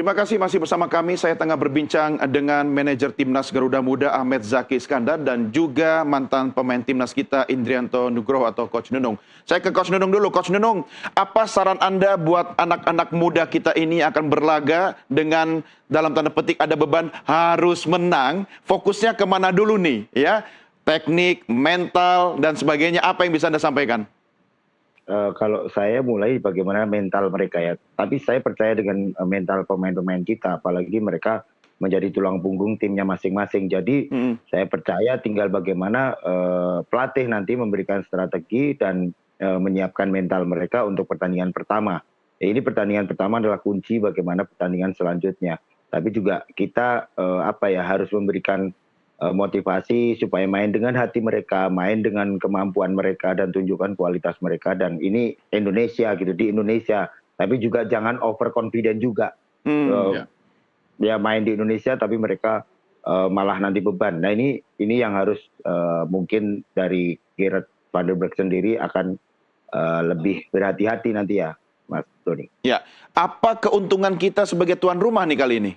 Terima kasih masih bersama kami. Saya tengah berbincang dengan manajer Timnas Garuda Muda Ahmed Zaki Iskandar dan juga mantan pemain Timnas kita Indrianto Nugroho atau Coach Nunung. Saya ke Coach Nunung dulu. Coach Nunung, apa saran Anda buat anak-anak muda kita ini akan berlaga dengan dalam tanda petik ada beban harus menang? Fokusnya kemana dulu nih? Ya, teknik, mental dan sebagainya. Apa yang bisa Anda sampaikan? Kalau saya mulai bagaimana mental mereka ya. Tapi saya percaya dengan mental pemain-pemain kita, apalagi mereka menjadi tulang punggung timnya masing-masing. Jadi saya percaya tinggal bagaimana pelatih nanti memberikan strategi dan menyiapkan mental mereka untuk pertandingan pertama. Ini pertandingan pertama adalah kunci bagaimana pertandingan selanjutnya. Tapi juga kita harus memberikan motivasi supaya main dengan hati mereka, main dengan kemampuan mereka dan tunjukkan kualitas mereka. Dan ini Indonesia gitu, di Indonesia. Tapi juga jangan overconfident juga. Ya main di Indonesia tapi mereka malah nanti beban. Nah ini yang harus mungkin dari Gerard van der Berg sendiri akan lebih berhati-hati nanti ya, Mas Doni. Ya, apa keuntungan kita sebagai tuan rumah nih kali ini?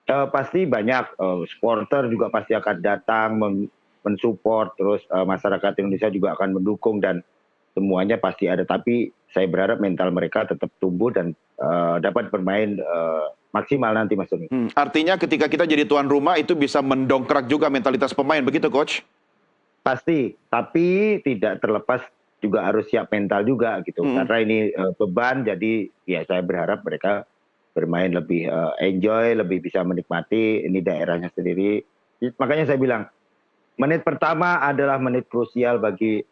Pasti banyak, supporter juga pasti akan datang mensupport, terus masyarakat Indonesia juga akan mendukung dan semuanya pasti ada. Tapi saya berharap mental mereka tetap tumbuh dan dapat bermain maksimal nanti, Mas Doni. Artinya ketika kita jadi tuan rumah itu bisa mendongkrak juga mentalitas pemain, begitu Coach? Pasti, tapi tidak terlepas juga harus siap mental juga gitu. Karena ini beban, jadi ya saya berharap mereka bermain lebih enjoy, lebih bisa menikmati ini daerahnya sendiri. Makanya saya bilang, menit pertama adalah menit krusial bagi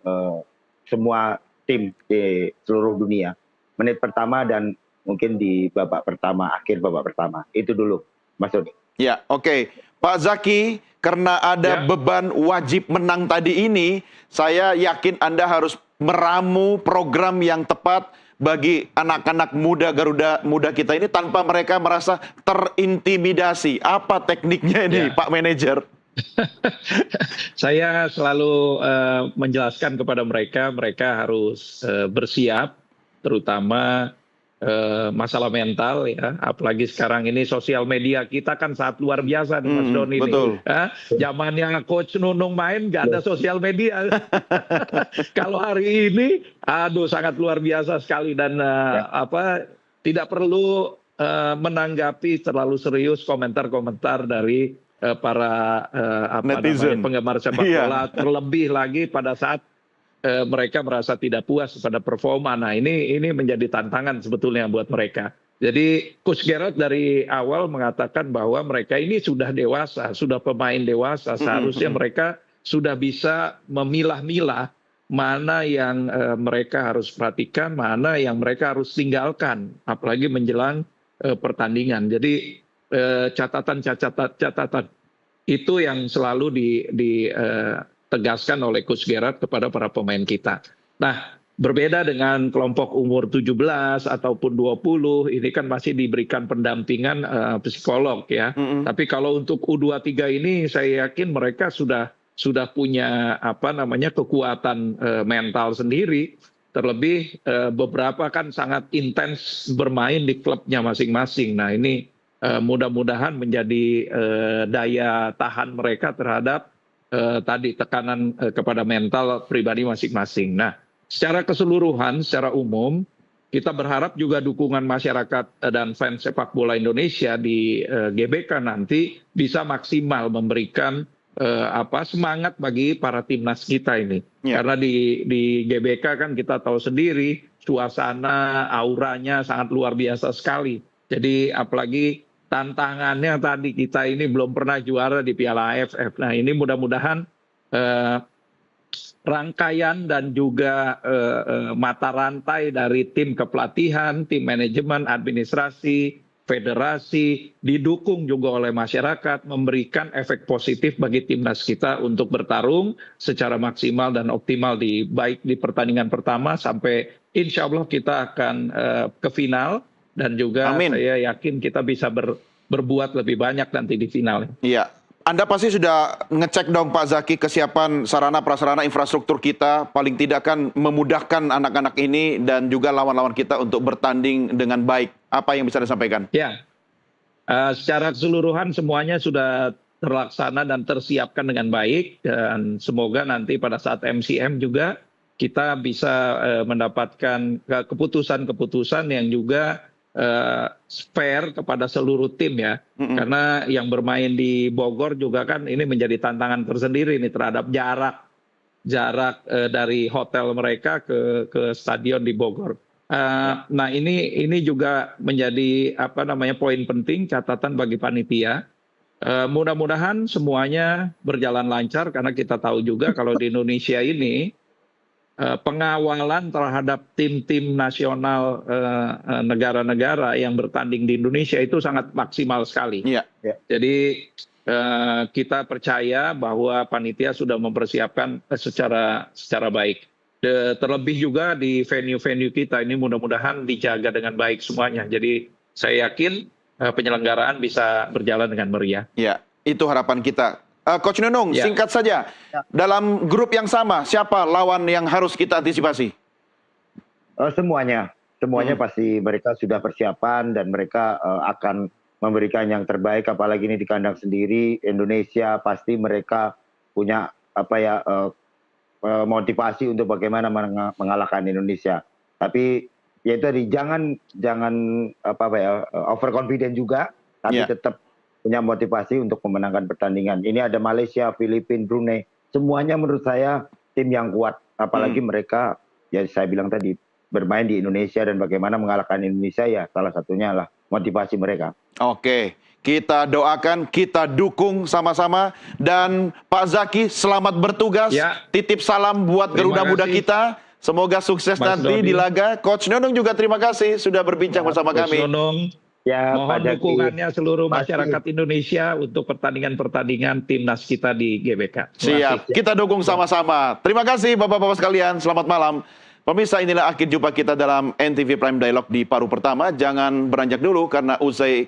semua tim di seluruh dunia. Menit pertama dan mungkin di babak pertama, akhir babak pertama. Itu dulu, Mas Doni. Ya, oke. Pak Zaki, karena ada beban wajib menang tadi ini, saya yakin Anda harus meramu program yang tepat bagi anak-anak muda Garuda Muda kita ini tanpa mereka merasa terintimidasi. Apa tekniknya ini, Pak Manajer? Saya selalu menjelaskan kepada mereka harus bersiap, terutama masalah mental ya. Apalagi sekarang ini sosial media kita kan sangat luar biasa nih Mas Doni. Betul. Zamannya Coach Nunung main nggak ada sosial media. Kalau hari ini, aduh sangat luar biasa sekali dan tidak perlu menanggapi terlalu serius komentar-komentar dari para penggemar sepak bola, terlebih lagi pada saat mereka merasa tidak puas pada performa. Nah ini menjadi tantangan sebetulnya buat mereka. Jadi Coach Gerard dari awal mengatakan bahwa mereka ini sudah dewasa, sudah pemain dewasa. Seharusnya mereka sudah bisa memilah-milah mana yang mereka harus perhatikan, mana yang mereka harus tinggalkan. Apalagi menjelang pertandingan. Jadi catatan itu yang selalu ditegaskan oleh Coach Gerard kepada para pemain kita. Nah, berbeda dengan kelompok umur 17 ataupun 20, ini kan masih diberikan pendampingan psikolog ya. Tapi kalau untuk U23 ini saya yakin mereka sudah punya kekuatan mental sendiri. Terlebih beberapa kan sangat intens bermain di klubnya masing-masing. Nah, ini mudah-mudahan menjadi daya tahan mereka terhadap tadi tekanan kepada mental pribadi masing-masing. Nah, secara keseluruhan, secara umum, kita berharap juga dukungan masyarakat dan fans sepak bola Indonesia di GBK nanti bisa maksimal memberikan semangat bagi para timnas kita ini. Karena di GBK kan kita tahu sendiri suasana auranya sangat luar biasa sekali. Jadi apalagi tantangannya tadi kita ini belum pernah juara di Piala AFF. Nah ini mudah-mudahan rangkaian dan juga mata rantai dari tim kepelatihan, tim manajemen, administrasi, federasi, didukung juga oleh masyarakat, memberikan efek positif bagi timnas kita untuk bertarung secara maksimal dan optimal baik di pertandingan pertama sampai insya Allah kita akan ke final. Dan juga saya yakin kita bisa berbuat lebih banyak nanti di final. Iya. Anda pasti sudah ngecek dong Pak Zaki kesiapan sarana prasarana infrastruktur kita, paling tidak kan memudahkan anak-anak ini dan juga lawan-lawan kita untuk bertanding dengan baik. Apa yang bisa disampaikan? Ya, Secara keseluruhan semuanya sudah terlaksana dan tersiapkan dengan baik, dan semoga nanti pada saat MCM juga kita bisa mendapatkan keputusan-keputusan yang juga fair kepada seluruh tim ya. Karena yang bermain di Bogor juga kan ini menjadi tantangan tersendiri nih terhadap jarak dari hotel mereka ke stadion di Bogor. Nah ini juga menjadi poin penting, catatan bagi panitia. Mudah-mudahan semuanya berjalan lancar, karena kita tahu juga kalau di Indonesia ini pengawalan terhadap tim-tim nasional negara-negara yang bertanding di Indonesia itu sangat maksimal sekali. Jadi kita percaya bahwa panitia sudah mempersiapkan secara baik. Terlebih juga di venue-venue kita ini mudah-mudahan dijaga dengan baik semuanya. Jadi saya yakin penyelenggaraan bisa berjalan dengan meriah. Ya, itu harapan kita. Coach Nunung, singkat saja. Dalam grup yang sama, siapa lawan yang harus kita antisipasi? Semuanya pasti mereka sudah persiapan dan mereka akan memberikan yang terbaik. Apalagi ini di kandang sendiri, Indonesia pasti mereka punya motivasi untuk bagaimana mengalahkan Indonesia. Tapi ya itu tadi, jangan overconfident juga, tapi tetap punya motivasi untuk memenangkan pertandingan. Ini ada Malaysia, Filipina, Brunei, semuanya menurut saya tim yang kuat. Apalagi mereka, ya saya bilang tadi, bermain di Indonesia dan bagaimana mengalahkan Indonesia, ya salah satunya lah motivasi mereka. Oke, kita doakan, kita dukung sama-sama. Dan Pak Zaki, selamat bertugas. Titip salam buat Garuda Muda kita. Semoga sukses nanti di laga. Coach Nunung juga terima kasih sudah berbincang bersama kami. Coach Nunung, mohon dukungannya seluruh masyarakat Indonesia untuk pertandingan-pertandingan timnas kita di GBK. Siap, kita dukung sama-sama. Terima kasih Bapak-Bapak sekalian, selamat malam. Pemirsa, inilah akhir jumpa kita dalam NTV Prime Dialog di paruh pertama. Jangan beranjak dulu karena usai